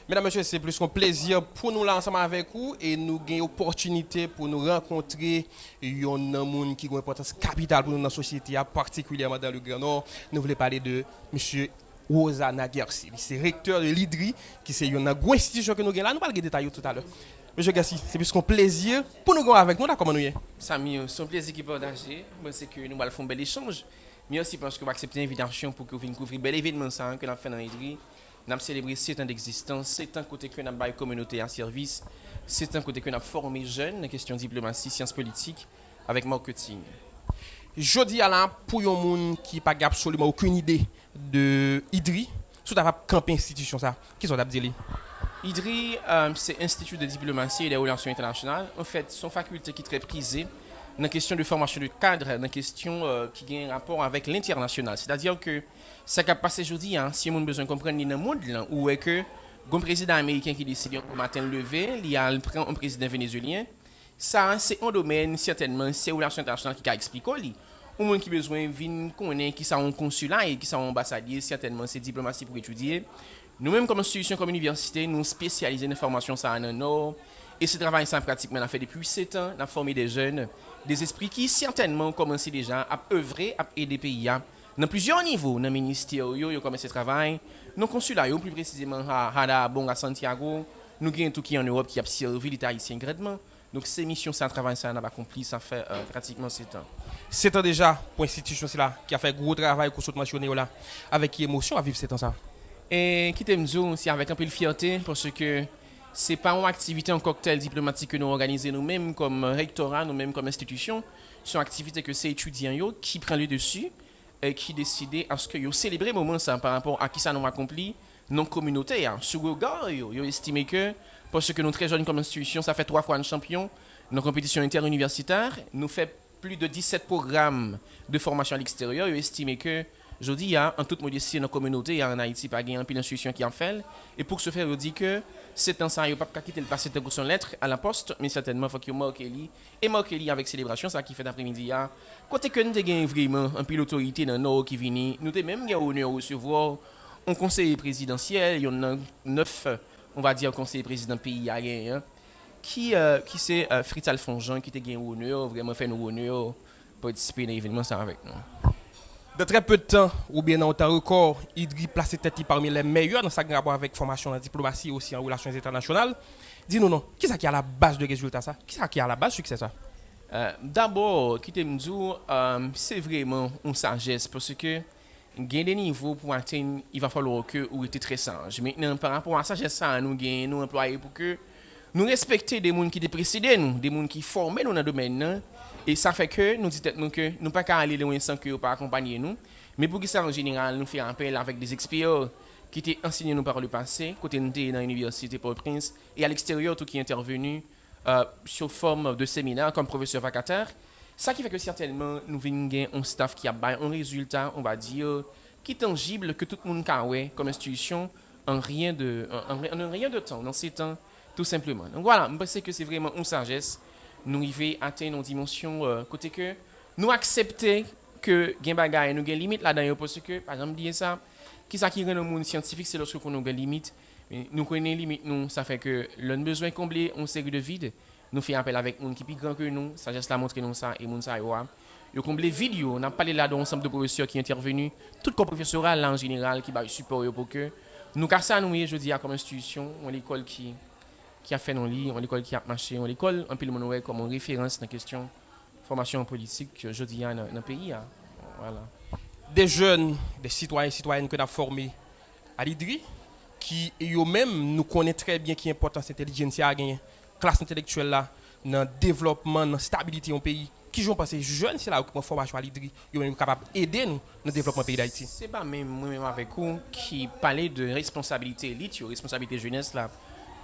Mesdames, Messieurs, c'est plus qu'un plaisir pour nous là ensemble avec vous et nous avons l'opportunité pour nous rencontrer un monde qui a une importance capitale pour nous dans la société, particulièrement dans le Grand Nord. Nous voulons parler de M. Rosana Gersi. C'est recteur de l'IDRI, qui est une grosse institution que nous avons là. Nous allons parler des détails tout à l'heure. Monsieur Gersi, c'est plus qu'un plaisir pour nous avoir avec nous là, comment nous y est. Samy, c'est un plaisir qui est partagé. Moi, c'est que nous allons faire un bel échange. Mais aussi parce que vous acceptez l'invitation pour que vous veniez couvrir un bel événement ça, que nous avons fait dans l'IDRI. Nous avons célébré 7 ans d'existence, 7 ans côté que nous avons la communauté en service, 7 ans côté que nous avons formé jeunes en question de diplomatie, sciences politiques, avec marketing. Jeudi à là, pour un monde qui n'a pas absolument aucune idée de IDRI, sous ta camp institution ça, qui sont dit? IDRI, c'est Institut de diplomatie et des relations internationales. En fait, c'est une faculté qui est très prisée dans la question de formation de cadre, dans la question qui a un rapport avec l'international. C'est-à-dire que ça qui a passé aujourd'hui, hein, si on a besoin de comprendre dans le monde, là, où est que un président américain qui décide au matin lever, il y a un président vénézuélien, ça c'est un domaine, certainement, c'est relations internationales qui a expliqué. Au monde qui a besoin de venir connaître qui sont un consulat et qui sont ambassadeurs, certainement, c'est diplomatie pour étudier. Nous-mêmes, comme institution, comme université, nous spécialisons dans la formation ça en Nord. Et ce travail, ça, pratiquement, on a fait depuis 7 ans. On a formé des jeunes, des esprits qui, certainement, ont commencé déjà à œuvrer, à aider les pays. Dans plusieurs niveaux, dans le ministère, ils ont commencé ce travail. Nos consulats, plus précisément à Hadabon, à Santiago, nous avons tout qui est en Europe qui a servi l'État haïtien grandement. Donc, ces missions, ça, un travail, ça, on a accompli, ça fait pratiquement 7 ans. 7 ans déjà pour l'institution là, qui a fait gros travail, qu'on saute mentionné là, avec émotion à vivre 7 ans ça. Et qui t'aime dire, c'est avec un peu de fierté parce que c'est pas une activité en cocktail diplomatique que nous organisons nous-mêmes comme rectorat, nous-mêmes comme institution. C'est une activité que c'est étudiants qui prennent le dessus et qui décident à ce que vous célébrez le moment ça par rapport à qui ça nous accompli, non communauté. Sur le regard, vous estimez que parce que nous très jeunes comme institution, ça fait 3 fois un champion dans la compétition interuniversitaire, nous fait plus de 17 programmes de formation à l'extérieur, vous estimez que je dis, en toute modestie, dans la communauté, en Haïti, pas une institution qui en fait. Et pour ce faire, je dis que c'est un ça, il ne pas quitter le passé de son lettre à la poste, mais certainement, il faut qu'il marque lui. Et marque lui avec célébration, ça qui fait d'après-midi. Côté que nous avons vraiment un peu l'autorité dans le Nord qui vient, nous avons même l'honneur de recevoir un conseiller présidentiel, il y en a 9, on va dire, conseiller président pays aérien, qui c'est Fritz Alfonjean, qui a gagné l'honneur, vraiment fait nous honneur, participer à l'événement ça avec nous. De très peu de temps, ou bien dans un temps record, IDRI place tête parmi les meilleurs dans sa rapport avec formation en diplomatie et aussi en relations internationales. Dis-nous, non, qui est-ce qui est à la base de résultat ça? Qui est-ce qui est à la base du succès ça? D'abord, qui me dit, c'est vraiment une sagesse parce que gagner des niveaux pour atteindre, il va falloir que vous êtes très sage. Maintenant, par rapport à la sagesse, ça, nous gagnons, nous employés pour que nous respecter des gens qui étaient précédés nous, des gens qui formaient nous dans le domaine. Et ça fait que nous disons que nous ne pouvons pas aller loin sans que vous pas accompagner nous. Mais pour que ça en général, nous faisons appel avec des experts qui étaient enseignés nous par le passé, côté nous dans l'université Port-au-Prince et à l'extérieur, tout qui est intervenu sous forme de séminaire comme professeur vacataire. Ça qui fait que certainement nous venons un staff qui a un résultat, on va dire, qui est tangible, que tout le monde a comme institution en rien de temps, dans ces temps, tout simplement. Donc voilà, je pense que c'est vraiment une sagesse. Nous arrivons à atteindre une dimension côté que nous accepter que gain bagay nous gain limite là-dedans parce que par exemple dire ça qui ça qui rend le monde scientifique c'est lorsque nous gain limite mais nous connaissons limite nous ça fait que l'on besoin combler une série de vide nous fait appel avec monde qui plus grand que nous sagesse la montrer nous ça et monde ça yo combler vidéo on a parlé là d'un ensemble de professeurs qui intervenu tout le professoral là en général qui va support pour que nous car ça nous je dis comme institution on l'école qui a fait nos lits, on l'école qui a marché, on l'école, un peu le monoué comme une référence dans la question formation politique, je dis, dans le pays. Voilà. Des jeunes, des citoyens et citoyennes que nous avons formés à l'IDRI, qui eux-mêmes nous connaissent très bien qui est l'importance de l'intelligence à gagner, classe intellectuelle là, dans le développement, dans la stabilité du pays. Qui jouent passer jeunes, c'est là où formation à l'IDRI, ils sont capables d'aider nous dans le développement du pays d'Haïti. C'est pas même moi-même avec vous qui parlait de responsabilité élite, responsabilité jeunesse là.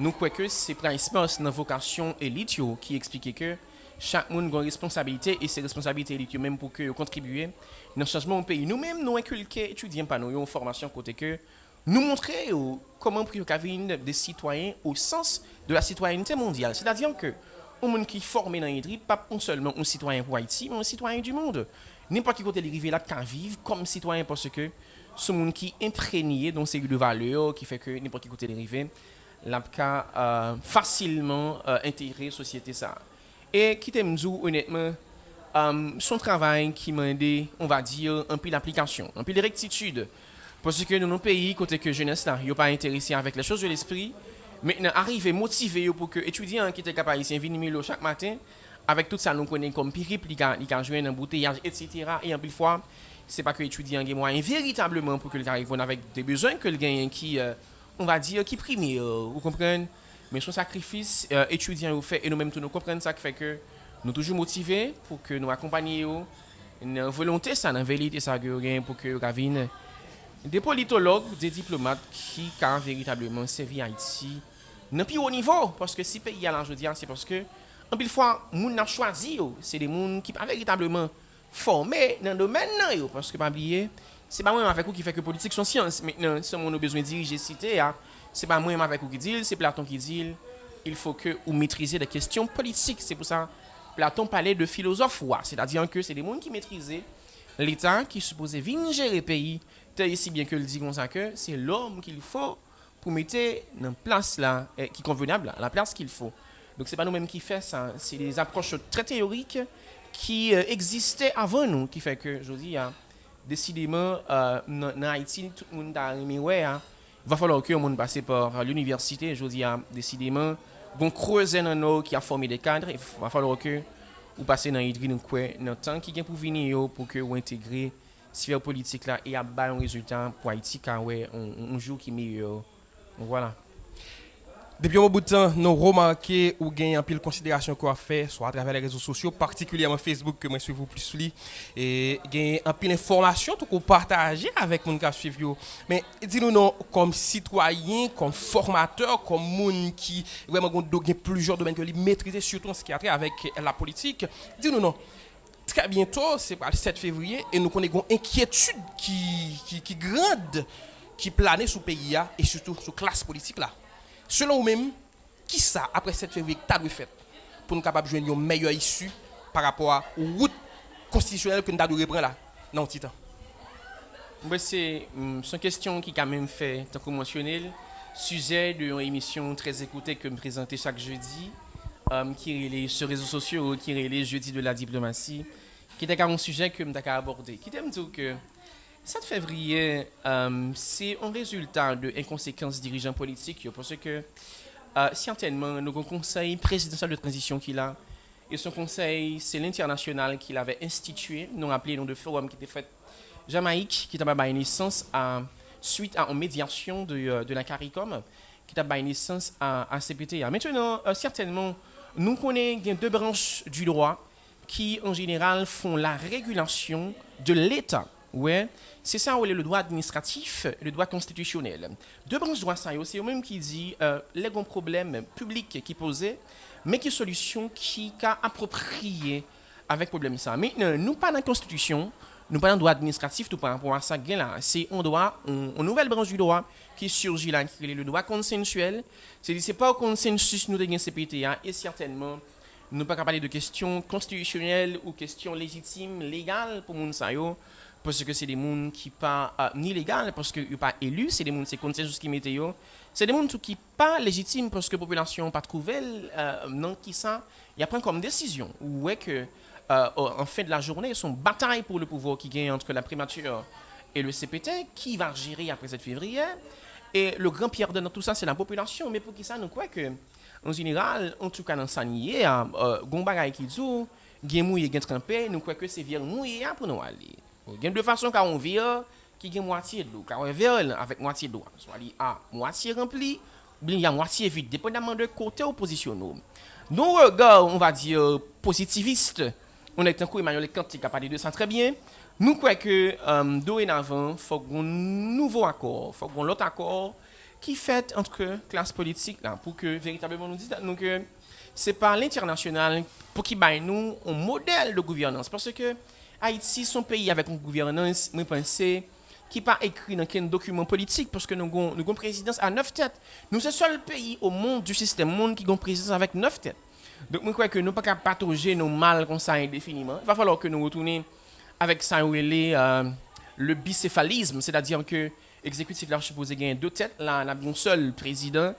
Nous croyons que c'est principalement dans vocation élite qui explique que chaque monde a une responsabilité et ces responsabilités élite même pour que contribuer dans le changement au pays. Nous-mêmes, nous inculquons, étudiants par nous, une formation côté que nous montrer comment prévenir des citoyens au sens de la citoyenneté mondiale. C'est-à-dire que un monde qui est formé dans l'IDRI, pas seulement un citoyen pour Haïti, mais un citoyen du monde. N'importe qui côté arrivé là, qu'à vivre comme citoyen parce que ce monde qui est imprégné dans ces de valeurs qui fait que n'importe qui côté arrivé la facilement intégrer la société ça. Et qui t'aime dire honnêtement, son travail qui m'a aidé, on va dire, un peu d'application, un peu de rectitude. Parce que dans nos pays, côté que jeunesse là, ils pas intéressé avec les choses de l'esprit. Maintenant, arriver motivé pour que étudiants qui étaient capables de venir chaque matin, avec tout ça, nous connaissons comme périple, ils ont joué un embouteillage, etc. Et en plus fois, c'est pas que l'étudiant a moyen véritablement pour que le arrive avec des besoins que le gagne qui, on va dire, qui primaire, vous comprenez? Mais son sacrifice, étudiant vous fait, et nous-mêmes, nous comprenons ça qui fait que nous toujours motivés pour que nous accompagnions une volonté, ça, une vérité, ça, pour que Ravine, des politologues, des diplomates qui ont véritablement servi Haïti dans plus haut niveau. Parce que si le pays a là, je dis, c'est parce que, en plus, fois, les gens ont choisi, c'est des gens qui sont véritablement formés dans le domaine. Parce que, pas oublier, c'est pas moi avec vous qui fait que politique sont science. Maintenant, si on a besoin de diriger cité, c'est pas moi avec vous qui dit, c'est Platon qui dit, il faut que vous maîtrisez les questions politiques. C'est pour ça Platon parlait de philosophe, c'est-à-dire que c'est des gens qui maîtrisaient l'État qui supposait venir gérer le pays, si bien que le dit comme ça que c'est l'homme qu'il faut pour mettre dans place là, qui est convenable, la place qu'il faut. Donc c'est pas nous-mêmes qui fait ça, c'est des approches très théoriques qui existaient avant nous, qui fait que, je dis, décidément, dans Haïti, tout le monde a aimé, il va falloir que le monde passe par l'université, je dis, décidément, vont creuser dans nous qui a formé des cadres, il va falloir que vous passez dans l'idée dans le temps qui vient pour venir pour que vous intégrez sphère politique là et à bas un résultat pour Haïti car ouais un jour qui meilleur. Voilà. Depuis un bout de temps, nous remarquons ou gagnons un peu de considération qu'on a fait, soit à travers les réseaux sociaux, particulièrement Facebook, que moi je suis plus li, et gagnons un peu d'informations qu'on partage avec mon cas suivre. Mais dis-nous non, comme citoyen, comme formateur, comme monde qui vraiment gagne plusieurs domaines que lui maîtriser, surtout en ce qui a trait avec la politique. Dis-nous non. Très bientôt, c'est le 7 février, et nous connaissons une inquiétude qui grande, qui plane sur le pays et surtout sur la classe politique là. Selon vous-même, qui ça, après 7 février, tu as fait pour nous capables de jouer une meilleure issue par rapport à la route constitutionnelle que nous avons reprendre là, dans le temps? C'est une question qui quand même fait, tant que mentionné, sujet d'une émission très écoutée que me présenter chaque jeudi, qui est sur les réseaux sociaux, qui est les jeudis de la diplomatie, qui est un sujet que je vais aborder. Qui t'aime dire que 7 février, c'est un résultat de inconséquences dirigeants politiques parce que certainement, nous avons un conseil présidentiel de transition qu'il a. Et son conseil, c'est l'international qu'il avait institué. Nous rappelons le nom de forum qui était fait Jamaïque, qui a donné naissance suite à une médiation de la CARICOM, qui a donné naissance à CPTA. Maintenant, certainement, nous connaissons deux branches du droit qui, en général, font la régulation de l'État. Ouais, c'est ça où est le droit administratif, le droit constitutionnel. Deux branches de droit, c'est eux-mêmes qui disent les grands problèmes publics qui posent, mais qui solution qui a approprié avec problème ça. Mais nous pas dans la constitution, nous pas dans le droit administratif tout par rapport à ça là. C'est un droit, une nouvelle branche du droit qui surgit là, qui est le droit consensuel. C'est pas au consensus nous de CPTA et certainement nous pas parler de questions constitutionnelles ou questions légitimes, légales pour moun sa yo. Parce que c'est des gens qui pas ni légal parce que pas élus, c'est des gens c'est consensus qui mettent yo. C'est des gens qui pas légitimes parce que la population pas trouvé non qui ça, il y a pris comme décision ou est que en fin de la journée, son bataille pour le pouvoir qui gagne entre la primature et le CPT qui va gérer après 7 février et le grand perdant dans tout ça c'est la population mais pour qui ça nous croit que en général, en tout cas dans sanier gon bagay qui dit gen mouillé gen trempé, nous croit que c'est vieux mouillé pour nous aller. Il y a deux façons quand on vire qui a moitié de l'eau. Quand on vire avec moitié d'eau, soit il y a moitié rempli, ou bien il y a moitié vide, dépendamment de côté ou position. Nous regard, on va dire, positiviste, on est un coup Emmanuel Kant qui a parlé de ça très bien. Nous croyons que dorénavant, il faut un nouveau accord, il faut un autre accord qui fait entre classes politiques là, pour que véritablement nous disons que c'est pas l'international pour qu'il baille nous un modèle de gouvernance. Parce que Haïti, son pays avec une gouvernance, je pense, qui n'est pas écrit dans aucun document politique, parce que nous avons une présidence à 9 têtes. Nous sommes le seul pays au monde du système monde qui a une présidence avec 9 têtes. Donc, je crois que nous ne pouvons pas patauger nos mal comme ça indéfiniment. Il va falloir que nous retournions avec ça le bicéphalisme, c'est-à-dire que l'exécutif là supposé gagner 2 têtes, là, on a un seul président.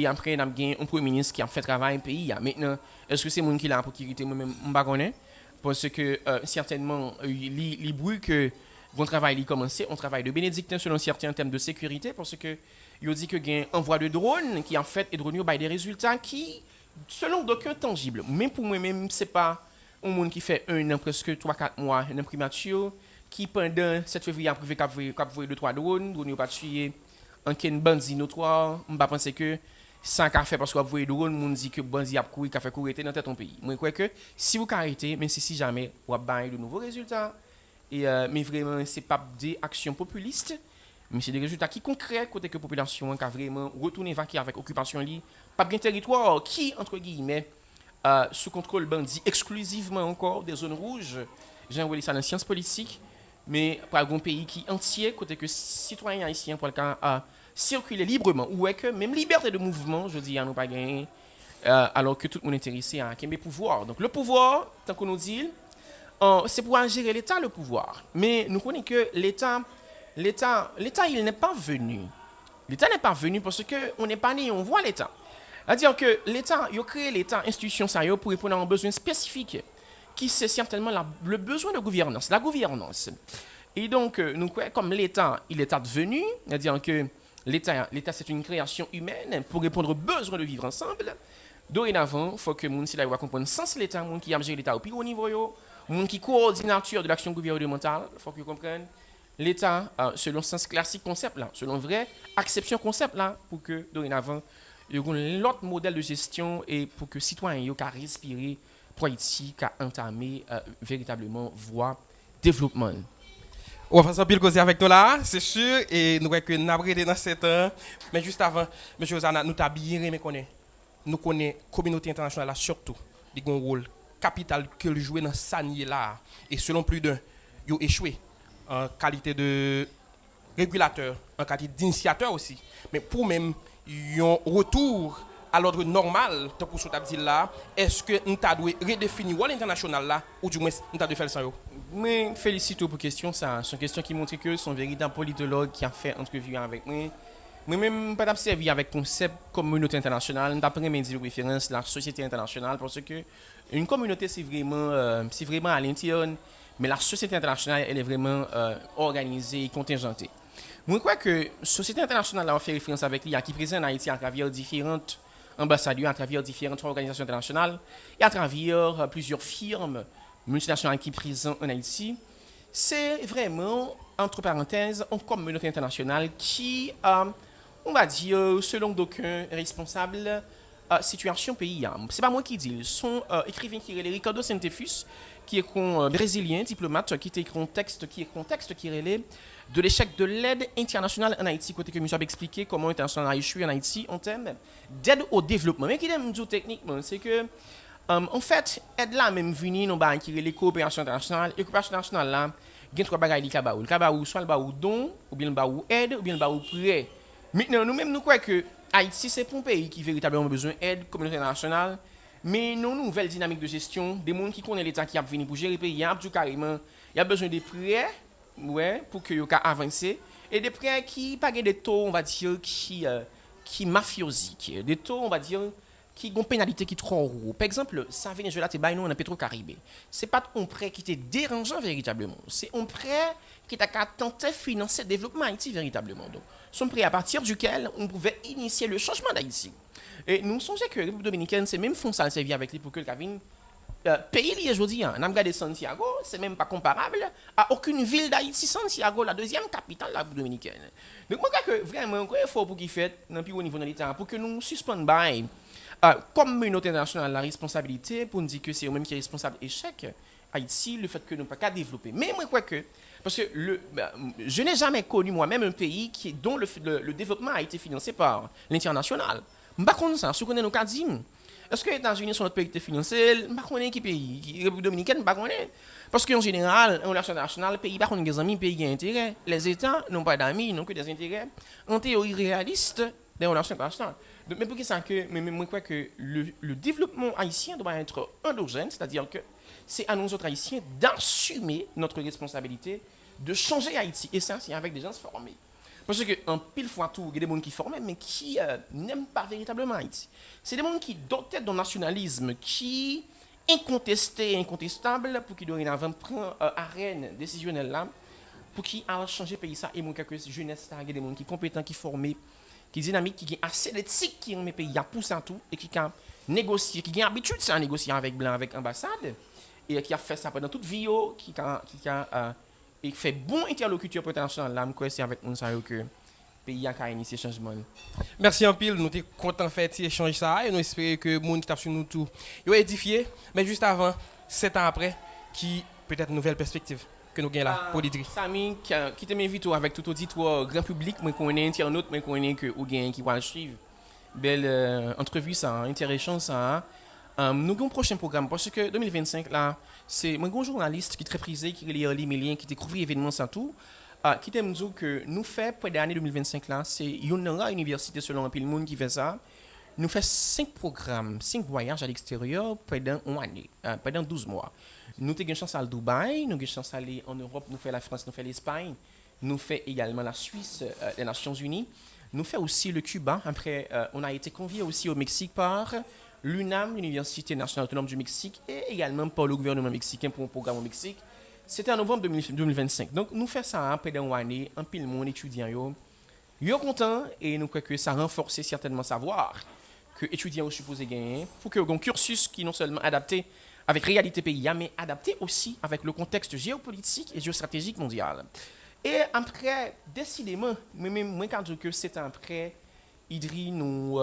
et après on a un premier ministre qui a fait travail au pays. Maintenant, est-ce que c'est monde qui l'a pour quitter moi-même, je ne sais pas. Parce que certainement, les bruits que bon travail a commencé, on travaille de bénédictin selon certains termes de sécurité, parce que il dit que y a un envoi de drone qui en fait et drone a des résultats qui, selon d'aucuns tangibles. Même pour moi-même, c'est pas un monde qui fait un an, presque 3-4 mois, un primature, qui pendant 7 février a privé cap 2-3 drones pas tué en ken bandit notoire, on pas penser que ça qu'a fait parce qu'on a voyé drone, on dit que bandit a couru, qu'a fait courir dans tête ton pays. Moi je crois que si vous arrêtez, même si jamais on va bailler de nouveaux résultats et mais vraiment c'est pas des actions populistes, mais c'est des résultats qui concrets côté que la population qui a vraiment retourné vaquer avec occupation li, pas bien territoire qui entre guillemets sous contrôle bandit exclusivement encore des zones rouges. J'ai envoyé ça dans la science politique, mais pour un pays qui entier, côté que citoyens haïtiens pour le cas circuler librement, ou est que même liberté de mouvement, je dis, à nous pas gagner, alors que tout le monde est intéressé à quel pouvoir. Donc le pouvoir, tant qu'on nous dit, c'est pour gérer l'État le pouvoir. Mais nous connaissons que l'État, il n'est pas venu. L'État n'est pas venu parce qu'on n'est pas né, on voit l'État. C'est-à-dire que l'État, il a créé l'État, institution, ça y est, pour répondre à un besoin spécifique, qui c'est certainement le besoin de gouvernance, la gouvernance. Et donc, nous croyons comme l'État, il est advenu, c'est-à-dire que l'État, c'est une création humaine pour répondre aux besoins de vivre ensemble. Dorénavant, il faut que les gens comprennent sens l'État, les gens qui gèrent l'État au plus haut niveau, les gens qui coordinateur de l'action gouvernementale, il faut qu'ils comprennent l'État selon le sens classique concept, là, selon vrai acception concept, là, pour que dorénavant, il y ait l'autre modèle de gestion et pour que les citoyens puissent respirer pour Haïti, qui a entamé véritablement voie développement. On va faire pile causer avec nous là, c'est sûr, et nous voyons que nous avons dans 7 ans. Mais juste avant, M. Ozana, nous avons bien aimé connaître. Nous connaissons la communauté internationale là, surtout. Il y a un rôle capital que le jouer dans Sanier là. Et selon plus d'un, ils ont échoué en qualité de régulateur, en qualité d'initiateur aussi. Mais pour même, ils ont retour à l'ordre normal, tant pour ce que là, est-ce que nous avons redéfini le rôle international là, ou du moins nous avons fait le sang? Je félicite pour la question. C'est une question qui montre que son véritable politologue qui a fait entrevue avec moi. Moi-même, pas servi avec le concept communauté internationale, d'après mes références, la société internationale, parce que une communauté, c'est vraiment à l'intérieur, mais la société internationale, elle est vraiment organisée et contingentée. Moi, je crois que la société internationale a fait référence avec lui, qui présente en Haïti à travers différentes ambassadeurs, à travers différentes organisations internationales et à travers plusieurs firmes multinationales qui sont présentes en Haïti. C'est vraiment, entre parenthèses, une communauté internationale qui, on va dire, selon d'aucuns responsables, situation pays. C'est pas moi qui dis, sont écrivains qui relèvent Ricardo Centefus, qui est un brésilien diplomate, qui est un texte qui relève de l'échec de l'aide internationale en Haïti, côté que je vais expliquer comment l'international a échoué en Haïti en termes d'aide au développement. Mais qui est dire techniquement, c'est que en fait, aide là même venue dans ba qui les coopération internationale, et coopération internationale là, il y a trois bagages li kabaou. Le kabaou soit le baou don, ou bien le baou aide, ou bien le baou prêt. Maintenant nous-mêmes nous croyons que Haïti c'est un pays qui véritablement besoin d'aide communauté internationale, mais nos nouvelles dynamiques de gestion, des gens qui connaissent l'État qui a venu pour gérer le pays, il y a carrément, il y a besoin de prêts, ouais, pour que yo ka avancer, et des prêts qui pas des taux, on va dire qui mafiosiques, des taux on va dire qui ont une pénalité qui est trop haute. Par exemple, ça Venezuela, c'est nous en Petro-Caribé. Ce n'est pas un prêt qui était dérangeant véritablement. C'est un prêt qui t'a tenté de financer le développement d'Haïti véritablement. Donc, son prêt à partir duquel on pouvait initier le changement d'Haïti. Et nous songeons que la République dominicaine, c'est même fonds ça servi avec lui pour que le Cavine pays lié aujourd'hui. On a regardé Santiago, c'est même pas comparable à aucune ville d'Haïti. Santiago, la deuxième capitale de la République dominicaine. Donc, moi, je crois que vraiment, il faut pour qu'il fait, au niveau de l'État, pour que nous suspendions communauté internationale la responsabilité pour nous dire que c'est eux-mêmes qui est responsable échec Haïti, le fait que nous ne pouvons pas développer. Mais moi, je crois que, parce que je n'ai jamais connu moi-même un pays dont le développement a été financé par l'international. Je ne sais pas ça, je connais nos cas d'hymne. Est-ce que les États-Unis sont notre pays qui est financé? Je ne sais pas qui pays. La République dominicaine, je ne sais pas. Parce qu'en général, en relation internationale, le pays n'a pas des amis, le pays a intérêt. Les États n'ont pas d'amis, ils n'ont que des intérêts en théorie réaliste des relations internationales. Mais pour ça que, moi, je crois que le développement haïtien doit être endogène, c'est-à-dire que c'est à nous autres haïtiens d'assumer notre responsabilité de changer Haïti. Et ça, c'est avec des gens formés. Parce que en pile fois tout, il y a des gens qui forment, mais qui n'aiment pas véritablement Haïti. C'est des gens qui dotés d'un nationalisme qui incontesté, incontestable, pour qui dorénavant prend arène décisionnelle là, pour qui a changé le pays ça, et mon que jeunesse là, il y a des gens qui sont compétents, qui formés, qui dynamiques, qui ont assez d'éthique qui ont mes pays à pousser à tout, et qui ont négocié, qui ont l'habitude de négocier avec blanc, avec ambassade, et qui a fait ça pendant toute vie, qui a et fait bon interlocuteur international là, c'est avec nous que le pays a initié ce changement. Merci en pile, nous sommes contents de faire cet échange ça et nous espérons que le monde qui t'a sur nous tout est édifié. Mais juste avant, 7 ans après, qui peut-être une nouvelle perspective que nous gagnons là pour l'Idri. Samy, qui te m'invite avec tout auditoire grand public, moi connais internaute, moi connais que ou gain qui va suivre. Belle entrevue ça, intéressant ça. Nous avons un prochain programme parce que 2025 là, c'est moi un journaliste qui est très prisé, qui est Oli Mélien, qui découvre l'événement sans tout. Qui t'aime dire que nous fait pour l'année 2025 là, c'est une université selon un peu le monde qui fait ça. Nous fait 5 programmes, 5 voyages à l'extérieur pendant une année, pendant 12 mois. Nous avons une chance à Dubaï, nous avons une chance à aller en Europe, nous fait la France, nous fait l'Espagne, nous fait également la Suisse, les Nations Unies. Nous fait aussi le Cuba. Après, on a été convié aussi au Mexique par l'UNAM, l'Université nationale autonome du Mexique, et également par le gouvernement mexicain pour un programme au Mexique. C'était en novembre 2025. Donc, nous faisons ça pendant une année, un peu le monde étudiant. Ils sont contents et nous croyons que ça renforce certainement savoir que les étudiants sont supposés gagner pour que un cursus qui non seulement adapté avec la réalité pays, mais adapté aussi avec le contexte géopolitique et géostratégique mondial. Et après, décidément, moi, quand je dis que c'est après, Idri nous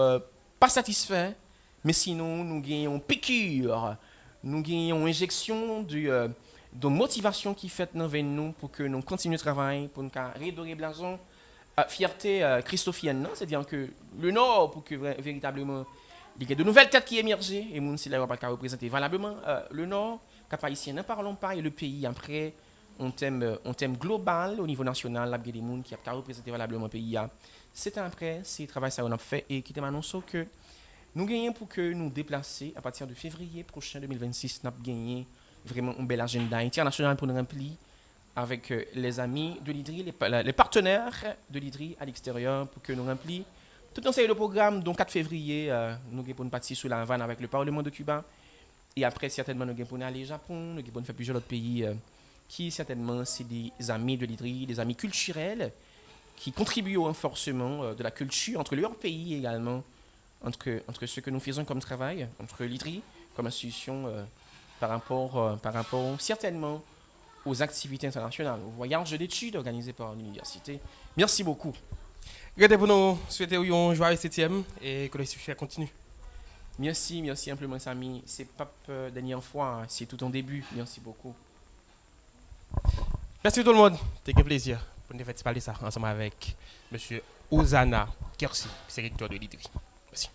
pas satisfait, mais sinon, nous gagnons piqûre, nous gagnons injection de motivation qui fait dans nous pour que nous continuions le travail, pour nous redorer blason, fierté christophienne, c'est-à-dire que le Nord, pour que véritablement, il y ait de nouvelles têtes qui émergent, et nous, si là, pas représenter valablement le Nord, cap haïtien, n'en parlons pas, et le pays, après, on thème global au niveau national, il y a des gens qui ont représenté valablement le pays. C'est après, c'est le travail que nous avons fait, et qui m'annonce que nous gagnons pour que nous déplacer à partir de février prochain 2026, nous avons gagné vraiment un bel agenda international pour nous remplir avec les amis de l'IDRI, les partenaires de l'IDRI à l'extérieur pour que nous remplir tout un série de programmes. Donc 4 février, nous allons partir sur la Havane avec le Parlement de Cuba. Et après, certainement, nous allons aller au Japon, nous allons faire plusieurs autres pays qui, certainement, c'est des amis de l'IDRI, des amis culturels qui contribuent au renforcement de la culture entre leurs pays également, entre ce que nous faisons comme travail, entre l'IDRI comme institution par rapport certainement aux activités internationales, aux voyages d'études organisés par l'université. Merci beaucoup. Regardez pour nous souhaiter un joyeux 7e et que le succès continue. Merci amplement, Samy. C'est pas la dernière fois, c'est tout en début. Merci beaucoup. Merci tout le monde. C'était un plaisir pour nous faire parler ça ensemble avec M. Ozana Kersi, directeur de l'IDRI. Merci.